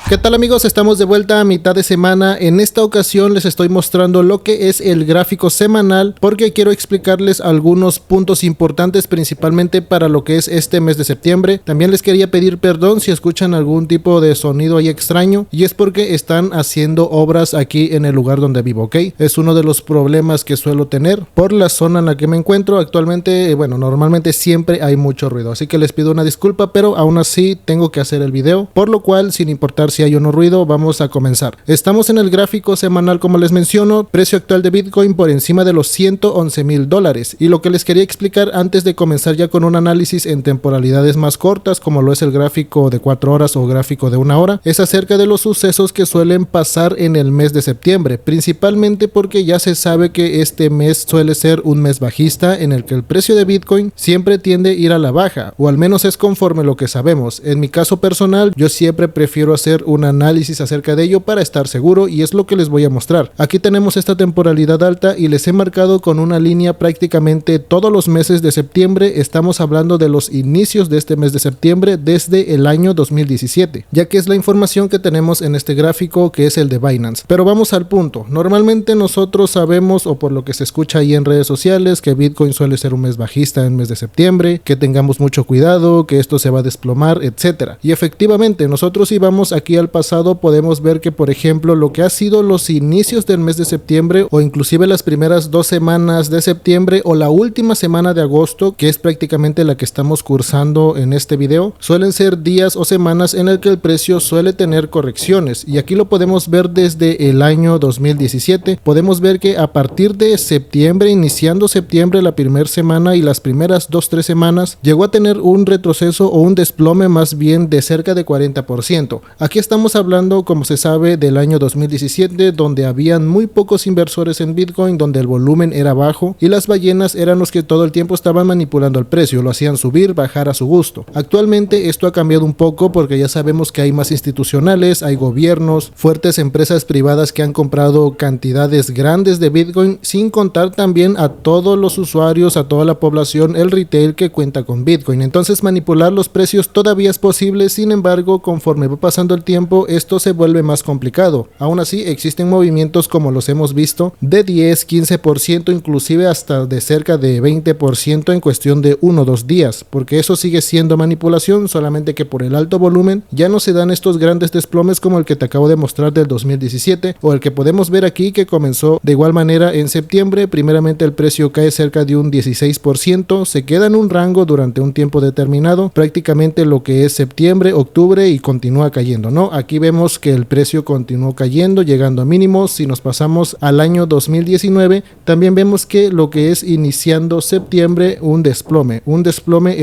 ¿Qué tal amigos? Estamos de vuelta a mitad de semana. En esta ocasión les estoy mostrando lo que es el gráfico semanal porque quiero explicarles algunos puntos importantes principalmente para lo que es este mes de septiembre. También les quería pedir perdón si escuchan algún tipo de sonido ahí extraño y es porque están haciendo obras aquí en el lugar donde vivo, ¿ok? Es uno de los problemas que suelo tener por la zona en la que me encuentro actualmente. Bueno, normalmente siempre hay mucho ruido, así que les pido una disculpa, pero aún así tengo que hacer el video, por lo cual sin importar si hay o no ruido, vamos a comenzar. Estamos en el gráfico semanal como les menciono, precio actual de Bitcoin por encima de los $111,000 y lo que les quería explicar antes de comenzar ya con un análisis en temporalidades más cortas como lo es el gráfico de 4 horas o gráfico de 1 hora, es acerca de los sucesos que suelen pasar en el mes de septiembre, principalmente porque ya se sabe que este mes suele ser un mes bajista en el que el precio de Bitcoin siempre tiende a ir a la baja, o al menos es conforme lo que sabemos. En mi caso personal, yo siempre prefiero hacer un análisis acerca de ello para estar seguro y es lo que les voy a mostrar. Aquí tenemos esta temporalidad alta y les he marcado con una línea prácticamente todos los meses de septiembre. Estamos hablando de los inicios de este mes de septiembre desde el año 2017, ya que es la información que tenemos en este gráfico que es el de Binance. Pero vamos al punto. Normalmente nosotros sabemos, o por lo que se escucha ahí en redes sociales, que Bitcoin suele ser un mes bajista en el mes de septiembre, que tengamos mucho cuidado, que esto se va a desplomar, etcétera. Y efectivamente, nosotros si vamos aquí al pasado podemos ver que por ejemplo lo que ha sido los inicios del mes de septiembre o inclusive las primeras 2 semanas de septiembre o la última semana de agosto, que es prácticamente la que estamos cursando en este video, suelen ser días o semanas en el que el precio suele tener correcciones y aquí lo podemos ver desde el año 2017. Podemos ver que a partir de septiembre, iniciando septiembre, la primera semana y las primeras 2-3 semanas llegó a tener un retroceso o un desplome más bien de cerca de 40%. Aquí estamos hablando, como se sabe, del año 2017, donde habían muy pocos inversores en Bitcoin, donde el volumen era bajo y las ballenas eran los que todo el tiempo estaban manipulando el precio, lo hacían subir, bajar a su gusto. Actualmente esto ha cambiado un poco porque ya sabemos que hay más institucionales, hay gobiernos, fuertes empresas privadas que han comprado cantidades grandes de Bitcoin, sin contar también a todos los usuarios, a toda la población, el retail que cuenta con Bitcoin. Entonces manipular los precios todavía es posible, sin embargo, conforme va pasando el tiempo, esto se vuelve más complicado. Aún así, existen movimientos como los hemos visto de 10, 15%, inclusive hasta de cerca de 20% en cuestión de 1 o 2 días, porque eso sigue siendo manipulación, solamente que por el alto volumen ya no se dan estos grandes desplomes como el que te acabo de mostrar del 2017 o el que podemos ver aquí que comenzó de igual manera en septiembre. Primeramente el precio cae cerca de un 16%, se queda en un rango durante un tiempo determinado, prácticamente lo que es septiembre, octubre y continúa cayendo, ¿no? Aquí vemos que el precio continuó cayendo, llegando a mínimos. Si nos pasamos al año 2019, también vemos que lo que es iniciando septiembre, un desplome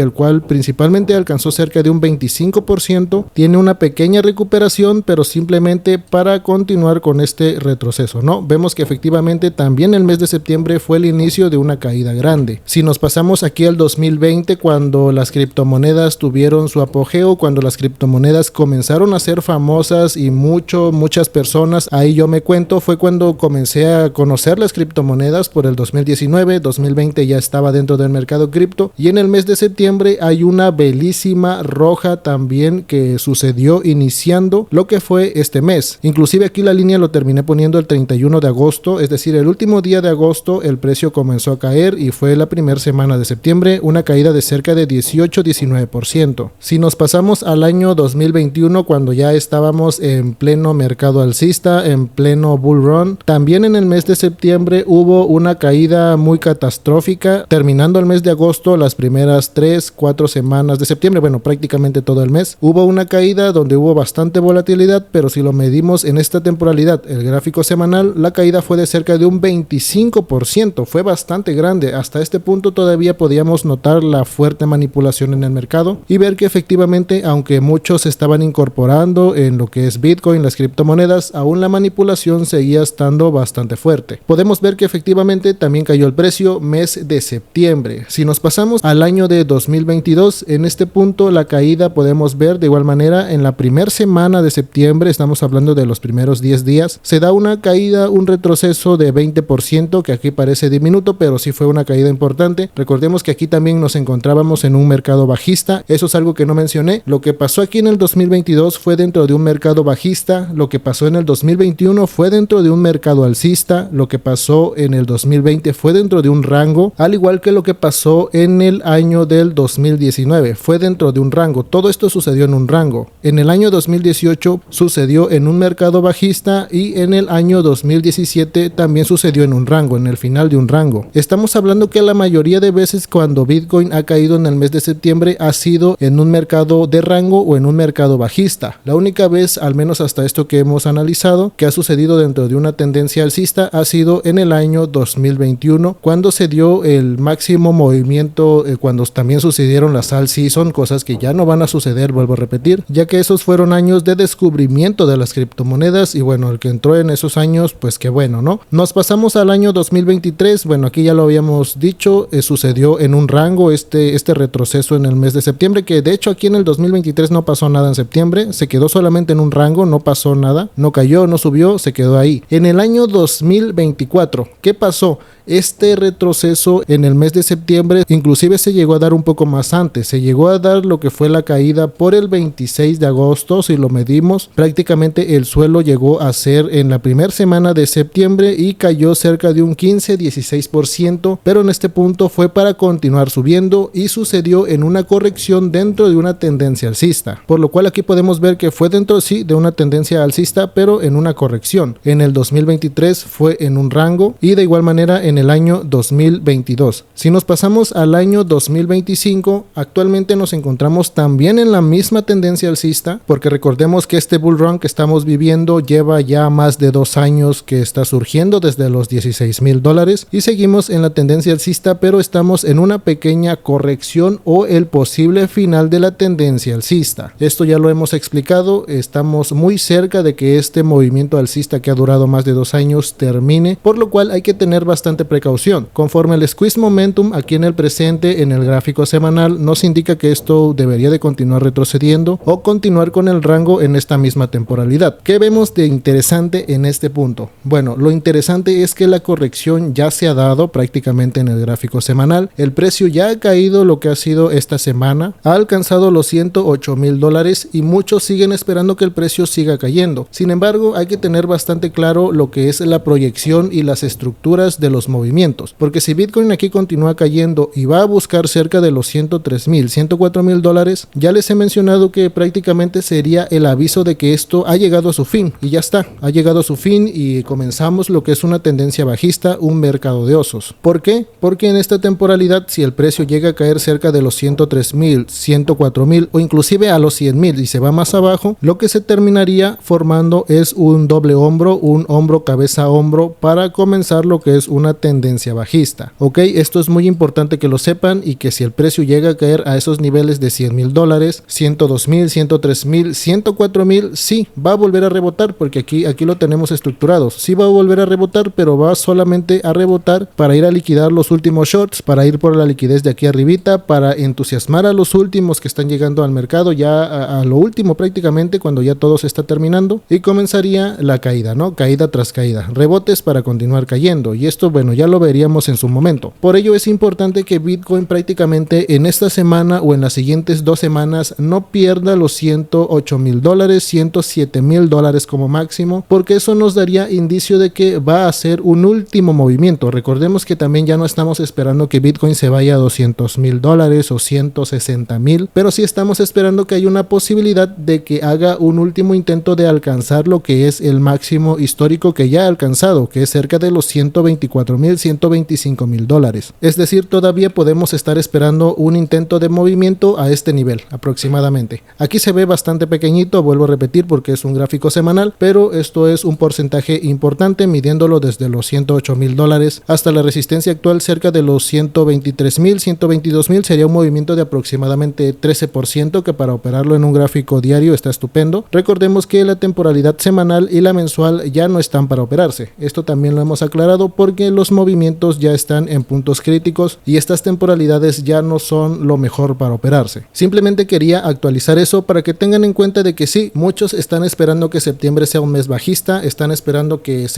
el cual principalmente alcanzó cerca de un 25%, tiene una pequeña recuperación, pero simplemente para continuar con este retroceso, ¿no? Vemos que efectivamente también el mes de septiembre fue el inicio de una caída grande. Si nos pasamos aquí al 2020, cuando las criptomonedas tuvieron su apogeo, cuando las criptomonedas comenzaron a ser famosas y muchas personas, ahí yo me cuento, fue cuando comencé a conocer las criptomonedas por el 2019, 2020 ya estaba dentro del mercado cripto y en el mes de septiembre hay una belísima roja también que sucedió iniciando lo que fue este mes. Inclusive aquí la línea lo terminé poniendo el 31 de agosto, es decir, el último día de agosto el precio comenzó a caer y fue la primera semana de septiembre una caída de cerca de 18-19%. Si nos pasamos al año 2021, cuando ya estábamos en pleno mercado alcista, en pleno bull run, también en el mes de septiembre hubo una caída muy catastrófica, terminando el mes de agosto, las primeras 3-4 semanas de septiembre, bueno, prácticamente todo el mes, hubo una caída donde hubo bastante volatilidad, pero si lo medimos en esta temporalidad, el gráfico semanal, la caída fue de cerca de un 25%, fue bastante grande. Hasta este punto todavía podíamos notar la fuerte manipulación en el mercado y ver que efectivamente, aunque muchos estaban incorporando en lo que es Bitcoin, las criptomonedas, aún la manipulación seguía estando bastante fuerte. Podemos ver que efectivamente también cayó el precio mes de septiembre. Si nos pasamos al año de 2022, en este punto la caída podemos ver de igual manera en la primera semana de septiembre, estamos hablando de los primeros 10 días, se da una caída, un retroceso de 20%, que aquí parece diminuto, pero sí fue una caída importante. Recordemos que aquí también nos encontrábamos en un mercado bajista, eso es algo que no mencioné. Lo que pasó aquí en el 2022 fue dentro dentro de un mercado bajista, lo que pasó en el 2021 fue dentro de un mercado alcista, lo que pasó en el 2020 fue dentro de un rango, al igual que lo que pasó en el año del 2019, fue dentro de un rango. Todo esto sucedió en un rango. En el año 2018 sucedió en un mercado bajista y en el año 2017 también sucedió en un rango, en el final de un rango. Estamos hablando que la mayoría de veces cuando Bitcoin ha caído en el mes de septiembre ha sido en un mercado de rango o en un mercado bajista. La única vez, al menos hasta esto que hemos analizado, que ha sucedido dentro de una tendencia alcista ha sido en el año 2021, cuando se dio el máximo movimiento, cuando también sucedieron las alt season, cosas que ya no van a suceder, vuelvo a repetir, ya que esos fueron años de descubrimiento de las criptomonedas y bueno, el que entró en esos años, pues qué bueno, ¿no? Nos pasamos al año 2023, bueno, aquí ya lo habíamos dicho, sucedió en un rango este retroceso en el mes de septiembre, que de hecho aquí en el 2023 no pasó nada en septiembre, se quedó solamente en un rango, no pasó nada, no cayó, no subió, se quedó ahí. En el año 2024, ¿qué pasó? Este retroceso en el mes de septiembre inclusive se llegó a dar un poco más antes, se llegó a dar lo que fue la caída por el 26 de agosto, si lo medimos, prácticamente el suelo llegó a ser en la primera semana de septiembre y cayó cerca de un 15-16%, pero en este punto fue para continuar subiendo y sucedió en una corrección dentro de una tendencia alcista, por lo cual aquí podemos ver que fue dentro sí de una tendencia alcista, pero en una corrección. En el 2023 fue en un rango y de igual manera en el año 2022. Si nos pasamos al año 2025, actualmente nos encontramos también en la misma tendencia alcista, porque recordemos que este bull run que estamos viviendo lleva ya más de 2 años que está surgiendo desde los $16,000 y seguimos en la tendencia alcista, pero estamos en una pequeña corrección o el posible final de la tendencia alcista. Esto ya lo hemos explicado, estamos muy cerca de que este movimiento alcista que ha durado más de 2 años termine, por lo cual hay que tener bastante precaución. Conforme el squeeze momentum aquí en el presente en el gráfico semanal nos indica que esto debería de continuar retrocediendo o continuar con el rango en esta misma temporalidad. ¿Qué vemos de interesante en este punto? Bueno, lo interesante es que la corrección ya se ha dado prácticamente en el gráfico semanal. El precio ya ha caído lo que ha sido esta semana, ha alcanzado los $108,000 y muchos siguen esperando que el precio siga cayendo. Sin embargo, hay que tener bastante claro lo que es la proyección y las estructuras de los movimientos, porque si Bitcoin aquí continúa cayendo y va a buscar cerca de los $103,000, $104,000, ya les he mencionado que prácticamente sería el aviso de que esto ha llegado a su fin y ya está, ha llegado a su fin y comenzamos lo que es una tendencia bajista, un mercado de osos. ¿Por qué? Porque en esta temporalidad, si el precio llega a caer cerca de los $103,000, $104,000 o inclusive a los $100,000 y se va más abajo, lo que se terminaría formando es un doble hombro, un hombro cabeza hombro para comenzar lo que es una tendencia bajista. Ok, esto es muy importante que lo sepan y que si el precio llega a caer a esos niveles de $100,000, $102,000, $103,000, $104,000, sí, va a volver a rebotar porque aquí lo tenemos estructurado. Sí va a volver a rebotar, pero va solamente a rebotar para ir a liquidar los últimos shorts, para ir por la liquidez de aquí arribita, para entusiasmar a los últimos que están llegando al mercado ya a lo último prácticamente cuando ya todo se está terminando y comenzaría la caída, ¿no? Caída tras caída, rebotes para continuar cayendo y esto, bueno, ya lo veríamos en su momento. Por ello es importante que Bitcoin prácticamente en esta semana o en las siguientes 2 semanas no pierda los $108,000, $107,000 como máximo, porque eso nos daría indicio de que va a hacer un último movimiento. Recordemos que también ya no estamos esperando que Bitcoin se vaya a $200,000 o 160,000, pero sí estamos esperando que haya una posibilidad de que haga un último intento de alcanzar lo que es el máximo histórico que ya ha alcanzado, que es cerca de los $124,000, $125,000. Es decir, todavía podemos estar esperando un intento de movimiento a este nivel aproximadamente. Aquí se ve bastante pequeñito, vuelvo a repetir porque es un gráfico semanal, pero esto es un porcentaje importante midiéndolo desde los $108,000 hasta la resistencia actual cerca de los $123,000, $122,000, sería un movimiento de aproximadamente 13% que para operarlo en un gráfico diario está estupendo. Recordemos que la temporalidad semanal y la mensual ya no están para operarse. Esto también lo hemos aclarado porque los movimientos ya están en puntos críticos y estas temporalidades ya no son lo mejor para operarse. Simplemente quería actualizar eso para que tengan en cuenta de que sí, muchos están esperando que septiembre sea un mes bajista, están esperando que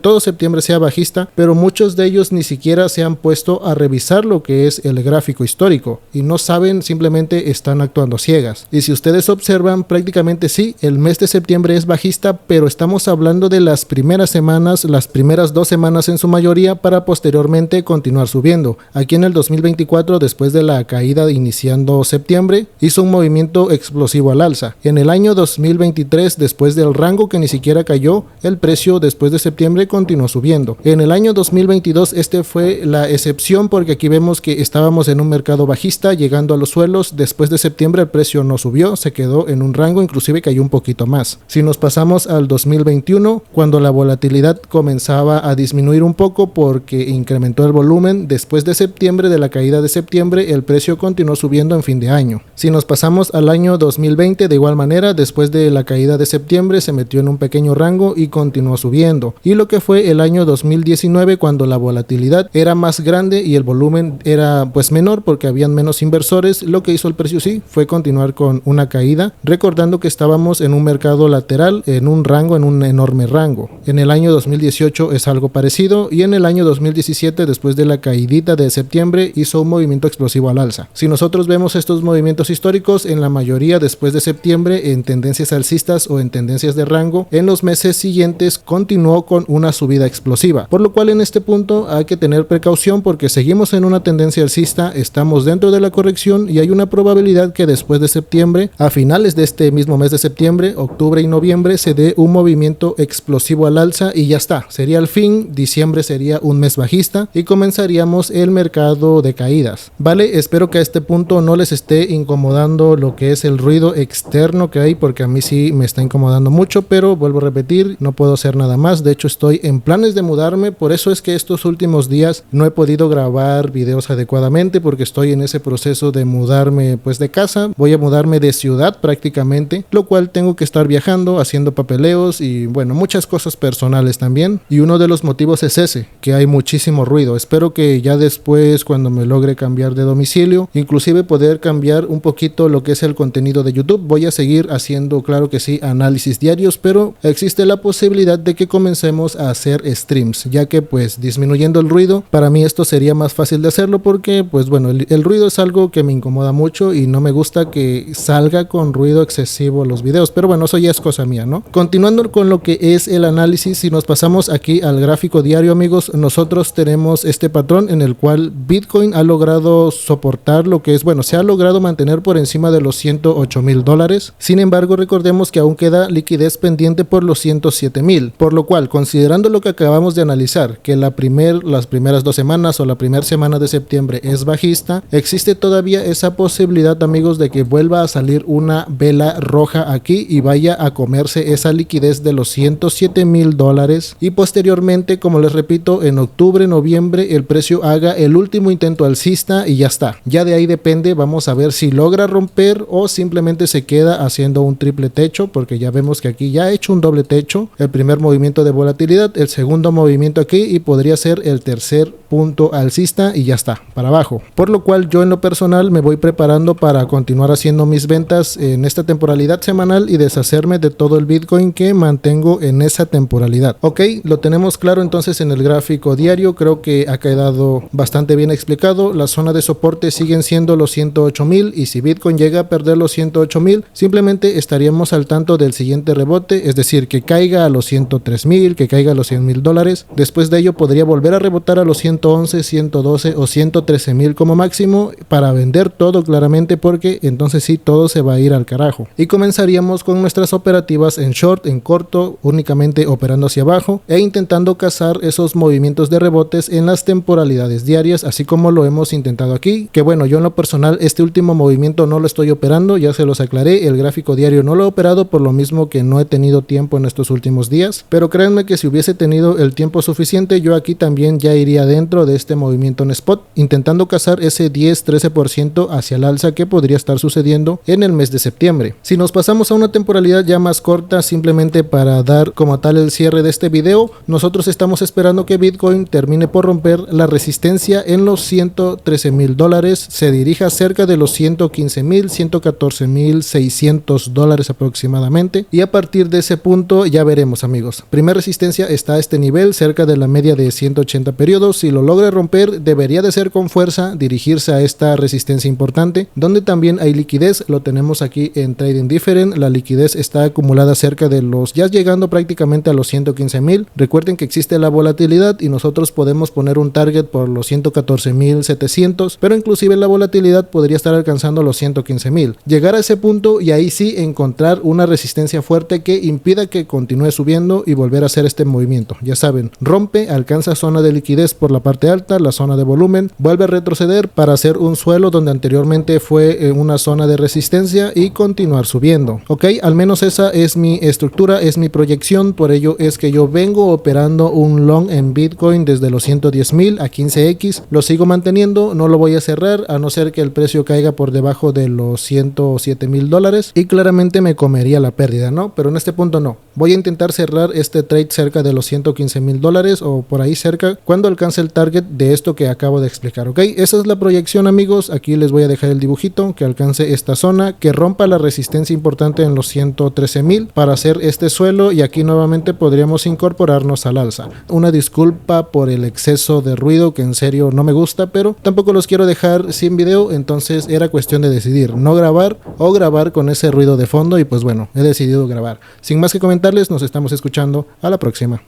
todo septiembre sea bajista, pero muchos de ellos ni siquiera se han puesto a revisar lo que es el gráfico histórico y no saben, simplemente están actuando ciegas. Y si ustedes observan, prácticamente técnicamente sí, el mes de septiembre es bajista, pero estamos hablando de las primeras semanas, las primeras 2 semanas en su mayoría, para posteriormente continuar subiendo. Aquí en el 2024, después de la caída iniciando septiembre, hizo un movimiento explosivo al alza. En el año 2023, después del rango que ni siquiera cayó, el precio después de septiembre continuó subiendo. En el año 2022 este fue la excepción, porque aquí vemos que estábamos en un mercado bajista llegando a los suelos. Después de septiembre el precio no subió, se quedó en un rango, inclusive cayó un poquito más. Si nos pasamos al 2021, cuando la volatilidad comenzaba a disminuir un poco porque incrementó el volumen, después de septiembre, de la caída de septiembre, el precio continuó subiendo en fin de año. Si nos pasamos al año 2020, de igual manera, después de la caída de septiembre se metió en un pequeño rango y continuó subiendo. Y lo que fue el año 2019, cuando la volatilidad era más grande y el volumen era pues menor porque habían menos inversores, lo que hizo el precio sí fue continuar con una caída, recordando que estábamos en un mercado lateral, en un rango, en un enorme rango. En el año 2018 es algo parecido, y en el año 2017, después de la caidita de septiembre, hizo un movimiento explosivo al alza. Si nosotros vemos estos movimientos históricos, en la mayoría después de septiembre, en tendencias alcistas o en tendencias de rango, en los meses siguientes continuó con una subida explosiva, por lo cual en este punto hay que tener precaución porque seguimos en una tendencia alcista, estamos dentro de la corrección y hay una probabilidad que después de septiembre, a finales de este mismo mes de septiembre, octubre y noviembre, se dé un movimiento explosivo al alza y ya está, sería el fin. Diciembre sería un mes bajista y comenzaríamos el mercado de caídas. Vale, espero que a este punto no les esté incomodando lo que es el ruido externo que hay, porque a mí sí me está incomodando mucho, pero vuelvo a repetir, no puedo hacer nada más. De hecho estoy en planes de mudarme, por eso es que estos últimos días no he podido grabar videos adecuadamente, porque estoy en ese proceso de mudarme pues de casa. Voy a mudarme de ciudad prácticamente, lo cual tengo que estar viajando, haciendo papeleos y bueno, muchas cosas personales también, y uno de los motivos es ese, que hay muchísimo ruido. Espero que ya después, cuando me logre cambiar de domicilio, inclusive poder cambiar un poquito lo que es el contenido de YouTube. Voy a seguir haciendo, claro que sí, análisis diarios, pero existe la posibilidad de que comencemos a hacer streams, ya que pues disminuyendo el ruido, para mí esto sería más fácil de hacerlo, porque pues bueno, el ruido es algo que me incomoda mucho y no me gusta que salga con ruido excesivo los videos, pero bueno, eso ya es cosa mía, ¿no? Continuando con lo que es el análisis, si nos pasamos aquí al gráfico diario, amigos, nosotros tenemos este patrón en el cual Bitcoin ha logrado soportar lo que es, bueno, se ha logrado mantener por encima de los $108,000. Sin embargo, recordemos que aún queda liquidez pendiente por los 107,000, por lo cual, considerando lo que acabamos de analizar, que las primeras 2 semanas o la primera semana de septiembre es bajista, existe todavía esa posibilidad, amigos, de que vuelva a salir una vela roja aquí y vaya a comerse esa liquidez de los $107,000, y posteriormente, como les repito, en octubre, noviembre, el precio haga el último intento alcista y ya está. Ya de ahí depende, vamos a ver si logra romper o simplemente se queda haciendo un triple techo, porque ya vemos que aquí ya ha hecho un doble techo. El primer movimiento de volatilidad, el segundo movimiento aquí, y podría ser el tercer punto alcista y ya está, para abajo. Por lo cual yo en lo personal me voy preparando para continuar haciendo mis ventas en esta temporalidad semanal y deshacerme de todo el Bitcoin que mantengo en esa temporalidad. Ok, lo tenemos claro entonces en el gráfico diario. Creo que ha quedado bastante bien explicado. La zona de soporte siguen siendo los 108,000, y si Bitcoin llega a perder los 108,000, simplemente estaríamos al tanto del siguiente rebote, es decir, que caiga a los 103,000, que caiga a los $100,000. Después de ello podría volver a rebotar a los 111, 112 o 113,000 como máximo para vender todo claramente, porque entonces sí, todo se va a ir al carajo. Y comenzaríamos con nuestras operativas en short, en corto, únicamente operando hacia abajo e intentando cazar esos movimientos de rebotes en las temporalidades diarias, así como lo hemos intentado aquí, que bueno, yo en lo personal este último movimiento no lo estoy operando, ya se los aclaré, el gráfico diario no lo he operado por lo mismo que no he tenido tiempo en estos últimos días, pero créanme que si hubiese tenido el tiempo suficiente, yo aquí también ya iría dentro de este movimiento en spot, intentando cazar ese 10-13% hacia el alza que podría estar sucediendo en el mes de septiembre. Si nos pasamos a una temporalidad ya más corta, simplemente para dar como tal el cierre de este video, nosotros estamos esperando que Bitcoin termine por romper la resistencia en los $113,000, se dirija cerca de los $115,000, $114,600 aproximadamente, y a partir de ese punto ya veremos, amigos. Primera resistencia está a este nivel, cerca de la media de 180 periodos. Si lo logra romper, debería de ser con fuerza dirigirse a esta resistencia importante, donde también hay liquidez. Lo tenemos aquí en Trading en Different la liquidez está acumulada cerca de los, ya llegando prácticamente a los 115,000. Recuerden que existe la volatilidad y nosotros podemos poner un target por los 114,700, pero inclusive la volatilidad podría estar alcanzando los 115,000. Llegar a ese punto y ahí sí encontrar una resistencia fuerte que impida que continúe subiendo y volver a hacer este movimiento. Ya saben, rompe, alcanza zona de liquidez por la parte alta, la zona de volumen, vuelve a retroceder para hacer un suelo donde anteriormente fue una zona de resistencia y continuar subiendo. Ok, al menos esa es mi estructura, es mi proyección, por ello es que yo vengo operando un long en Bitcoin desde los 110,000 a 15x, lo sigo manteniendo, no lo voy a cerrar a no ser que el precio caiga por debajo de los 107,000 dólares y claramente me comería la pérdida, ¿no? Pero en este punto no. Voy a intentar cerrar este trade cerca de los 115,000 dólares o por ahí cerca cuando alcance el target de esto que acabo de explicar, ¿ok? Esa es la proyección, amigos. Aquí les voy a dejar el dibujito que alcance esta zona, que rompa la resistencia importante en los 113,000 para hacer este suelo y aquí nuevamente podríamos incorporarnos al alza. Una disculpa por el exceso de ruido que en serio no me gusta, pero tampoco los quiero dejar sin video, entonces era cuestión de decidir no grabar o grabar con ese ruido de fondo y pues bueno, he decidido grabar. Sin más que comentarles, nos estamos escuchando a la próxima.